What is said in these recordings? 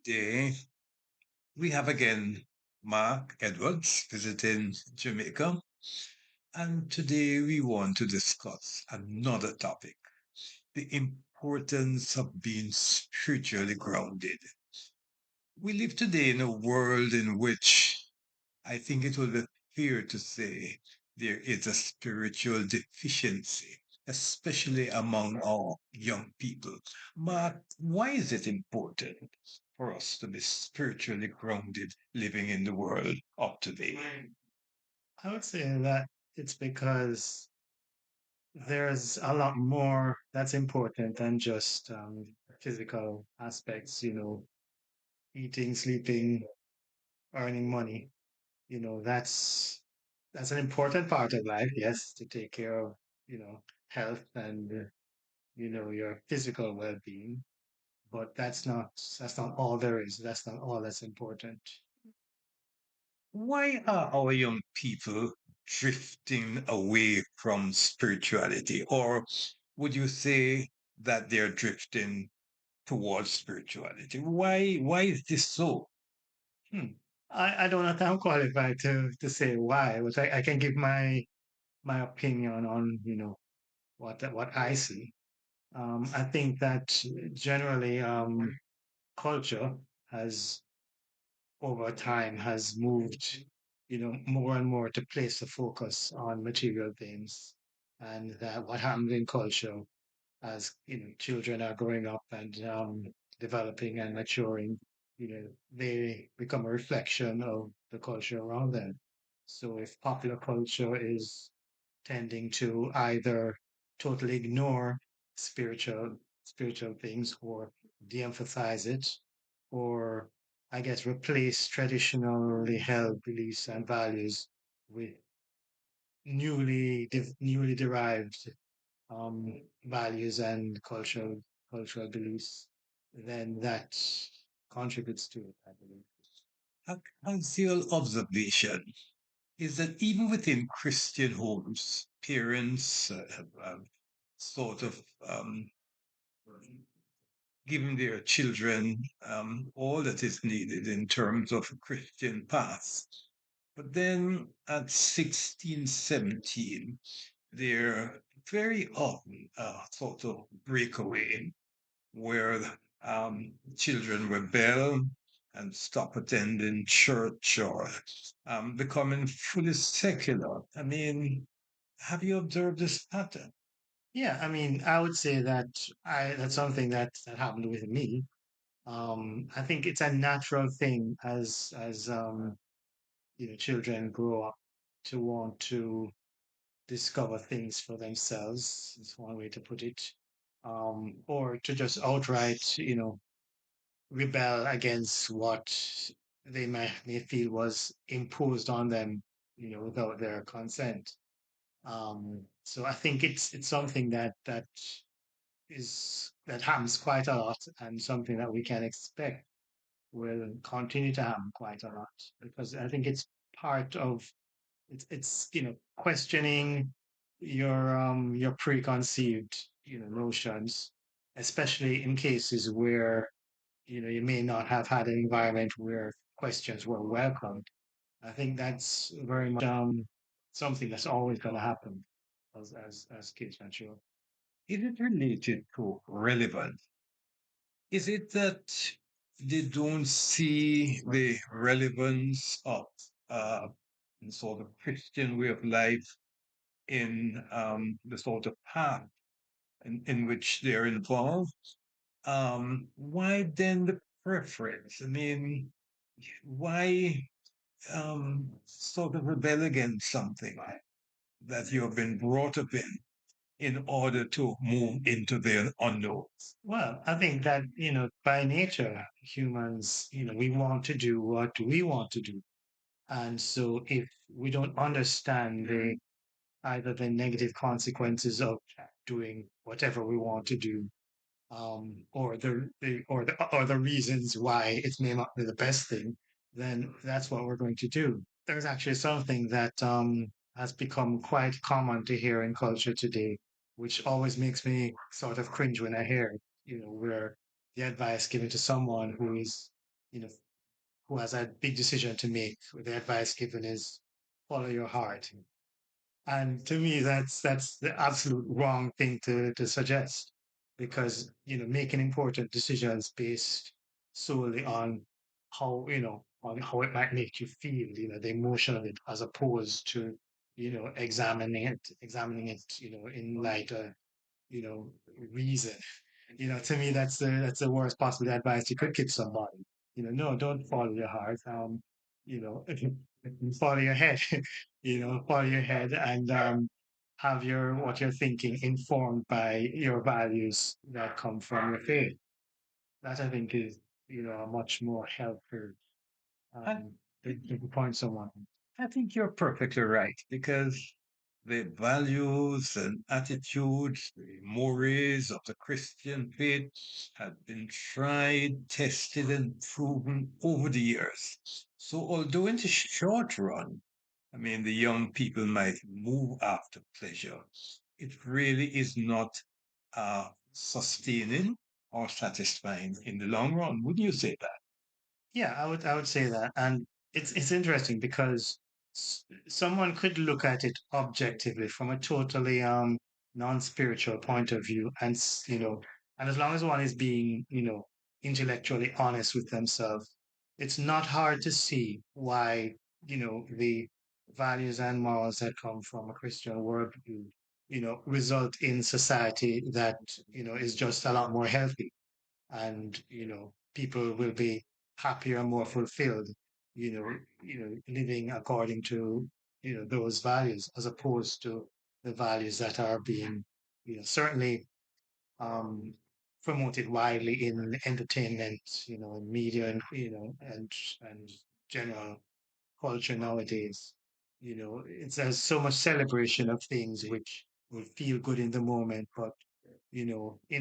Today we have again Mark Edwards visiting Jamaica, and today we want to discuss another topic, the importance of being spiritually grounded. We live today in a world in which I think it would be fair to say there is a spiritual deficiency, especially among our young people. Mark, why is it important for us to be spiritually grounded living in the world of today? I would say that it's because there's a lot more that's important than just physical aspects, eating, sleeping, earning money. That's an important part of life, yes, to take care of, health and your physical well-being. But that's not all there is. That's not all that's important. Why are our young people drifting away from spirituality? Or would you say that they're drifting towards spirituality? Why is this so? Hmm. I don't know if I'm qualified to say why, but I can give my opinion on what I see. I think that generally culture has over time has moved more and more to place the focus on material things, and that what happens in culture as children are growing up and developing and maturing, they become a reflection of the culture around them. So if popular culture is tending to either totally ignore spiritual things or de-emphasize it, or I guess replace traditionally held beliefs and values with newly derived values and cultural beliefs, then that contributes to it, I believe. A council observation is that even within Christian homes, parents have sort of given their children all that is needed in terms of Christian paths. But then at 16, 17, they're very often sort of breakaway where children rebel and stop attending church or becoming fully secular. I mean, have you observed this pattern? Yeah, I mean, I would say that I that's something that happened with me. I think it's a natural thing as children grow up to want to discover things for themselves. Is one way to put it, or to just outright, rebel against what they may feel was imposed on them, without their consent. So I think it's something that happens quite a lot, and something that we can expect will continue to happen quite a lot, because I think it's part of it's questioning your preconceived notions, especially in cases where you may not have had an environment where questions were welcomed. I think that's very much something that's always going to happen as kids mature. Is it related to relevance? Is it that they don't see the relevance of uh, the sort of Christian way of life in the sort of path in which they're involved? Why then the preference? I mean, why sort of rebel against something that you have been brought up in order to move into the unknown? Well, I think that by nature, humans, we want to do what we want to do. And so if we don't understand either the negative consequences of doing whatever we want to do, or the reasons why it may not be the best thing, then that's what we're going to do. There's actually something that has become quite common to hear in culture today, which always makes me sort of cringe when I hear it, where the advice given to someone who is you know, who has a big decision to make, the advice given is follow your heart. And to me, that's the absolute wrong thing to suggest, because making important decisions based solely on on how it might make you feel, the emotion of it, as opposed to examining it in light of you know reason. To me, that's the worst possible advice you could give somebody. No, don't follow your heart. You know, follow your head. Follow your head, and have your what you're thinking informed by your values that come from your faith. That I think is a much more helpful I, to point someone. I think you're perfectly right because the values and attitudes, the mores of the Christian faith have been tried, tested, and proven over the years. So, although in the short run, I mean, the young people might move after pleasure, it really is not sustaining or satisfying in the long run. Wouldn't you say that? Yeah, I would say that, and it's interesting because someone could look at it objectively from a totally non-spiritual point of view, and and as long as one is being intellectually honest with themselves, it's not hard to see why the values and morals that come from a Christian worldview result in society that is just a lot more healthy, and people will be happier, more fulfilled, living according to those values, as opposed to the values that are being certainly um promoted widely in entertainment, in media, and and general culture nowadays. There's so much celebration of things which will feel good in the moment, but in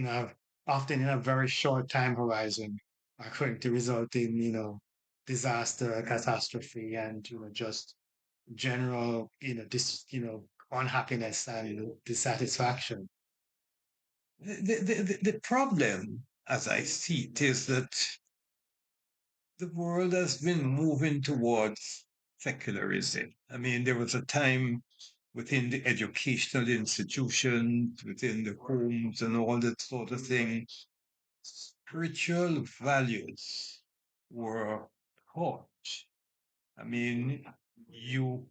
a often in a very short time horizon, are going to result in disaster, catastrophe, and just general unhappiness and dissatisfaction. The problem, as I see it, is that the world has been moving towards secularism. I mean, there was a time within the educational institutions, within the homes, and all that sort of thing, spiritual values were taught. I mean, you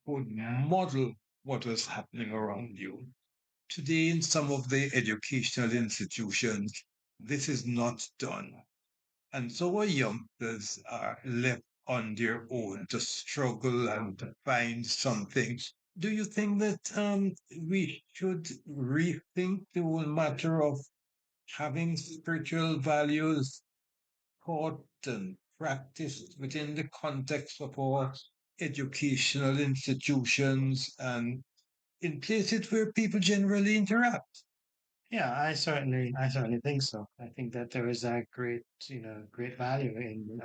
could model what was happening around you. Today, in some of the educational institutions, this is not done. And so our youngsters are left on their own to struggle and to find something. Do you think that we should rethink the whole matter of having spiritual values taught and practiced within the context of our educational institutions and in places where people generally interact? Yeah, I certainly think so. I think that there is a great value in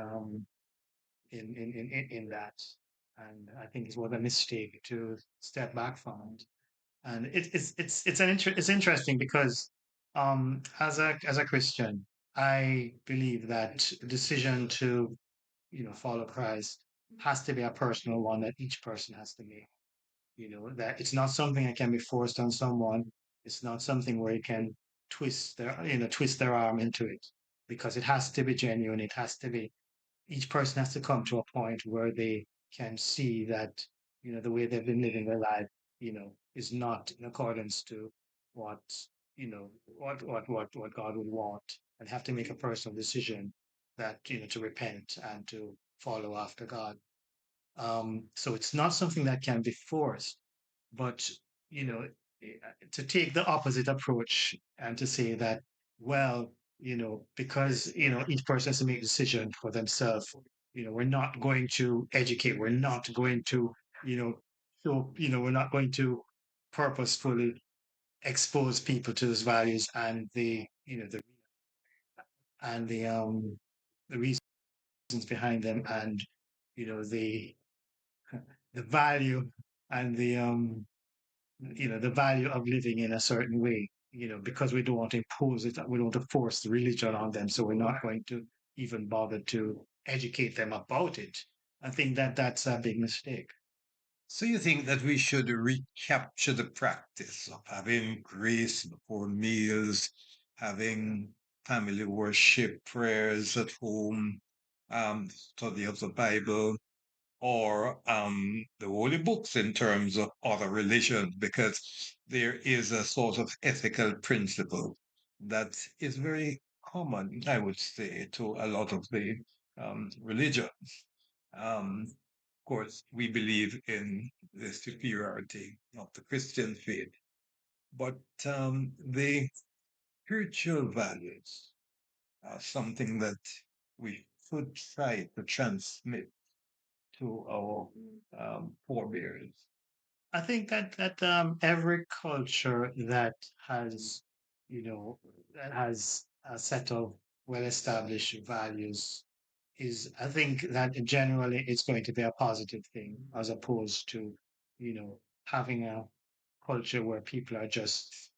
that, and I think it was a mistake to step back from it. And it's interesting because as a Christian, I believe that the decision to follow Christ has to be a personal one that each person has to make. That it's not something that can be forced on someone. It's not something where you can twist their arm into it, because it has to be genuine. It has to be Each person has to come to a point where they can see that the way they've been living their life is not in accordance to what what God would want, and have to make a personal decision that to repent and to follow after God. So it's not something that can be forced, but you know to take the opposite approach and to say that, well, because each person has to make a decision for themselves. We're not going to educate, we're not going to you know we're not going to purposefully expose people to those values and the reasons behind them, and the value, and the value of living in a certain way, because we don't want to impose it, we don't want to force the religion on them, so we're not going to even bother to educate them about it. I think that that's a big mistake. So you think that we should recapture the practice of having grace before meals, having family worship, prayers at home, study of the Bible, or the holy books in terms of other religions, because there is a sort of ethical principle that is very common, I would say, to a lot of the religion. Of course, we believe in the superiority of the Christian faith, but the spiritual values are something that we should try to transmit to our forebears. I think that every culture that has, you know, that has a set of well-established values is, I think that generally it's going to be a positive thing as opposed to, having a culture where people are just,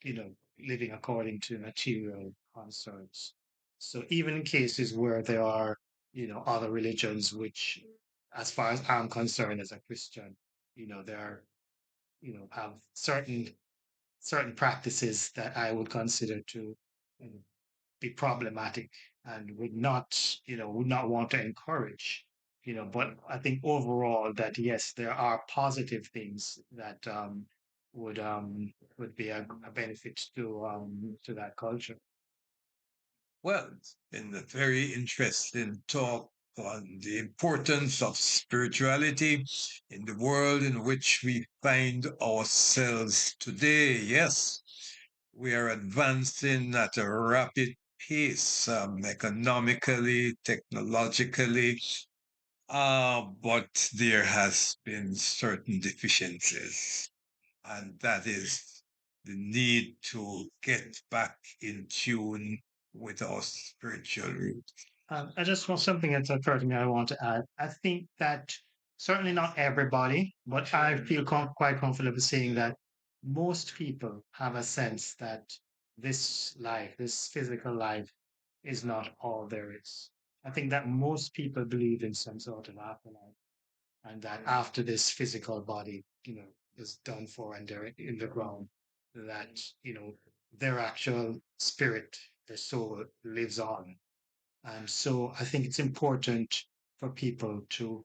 living according to material concerns. So even in cases where there are, other religions, which, as far as I'm concerned as a Christian, there are, have certain practices that I would consider to you know, be problematic and would not want to encourage. But I think overall that yes, there are positive things that would be a benefit to that culture. Well, it's been a very interesting talk on the importance of spirituality in the world in which we find ourselves today. Yes, we are advancing at a rapid pace, economically, technologically, but there has been certain deficiencies, and that is the need to get back in tune with our spiritual roots. I just want something that's occurred to me. I want to add. I think that certainly not everybody, but I feel quite comfortable saying that most people have a sense that this life, this physical life, is not all there is. I think that most people believe in some sort of afterlife, and that after this physical body, is done for and they're in the ground, that their actual spirit, their soul lives on. And so I think it's important for people to,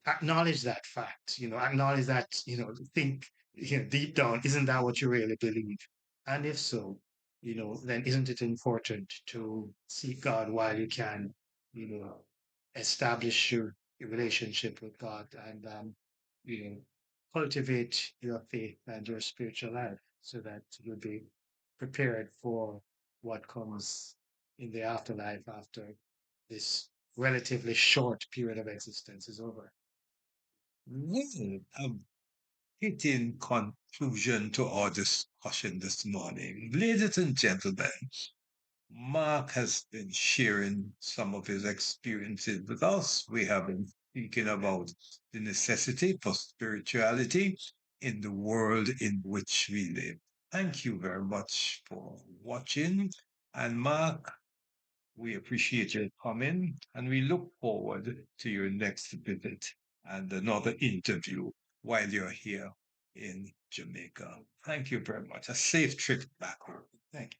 acknowledge that fact, acknowledge that, think, deep down, isn't that what you really believe? And if so, then isn't it important to seek God while you can, you know, establish your relationship with God and, you know, cultivate your faith and your spiritual life so that you'll be prepared for what comes in the afterlife after this relatively short period of existence is over. Well, a fitting conclusion to our discussion this morning. Ladies and gentlemen, Mark has been sharing some of his experiences with us. We have been speaking about the necessity for spirituality in the world in which we live. Thank you very much for watching. And Mark, we appreciate your coming and we look forward to your next visit and another interview while you're here in Jamaica. Thank you very much. A safe trip back home. Thank you.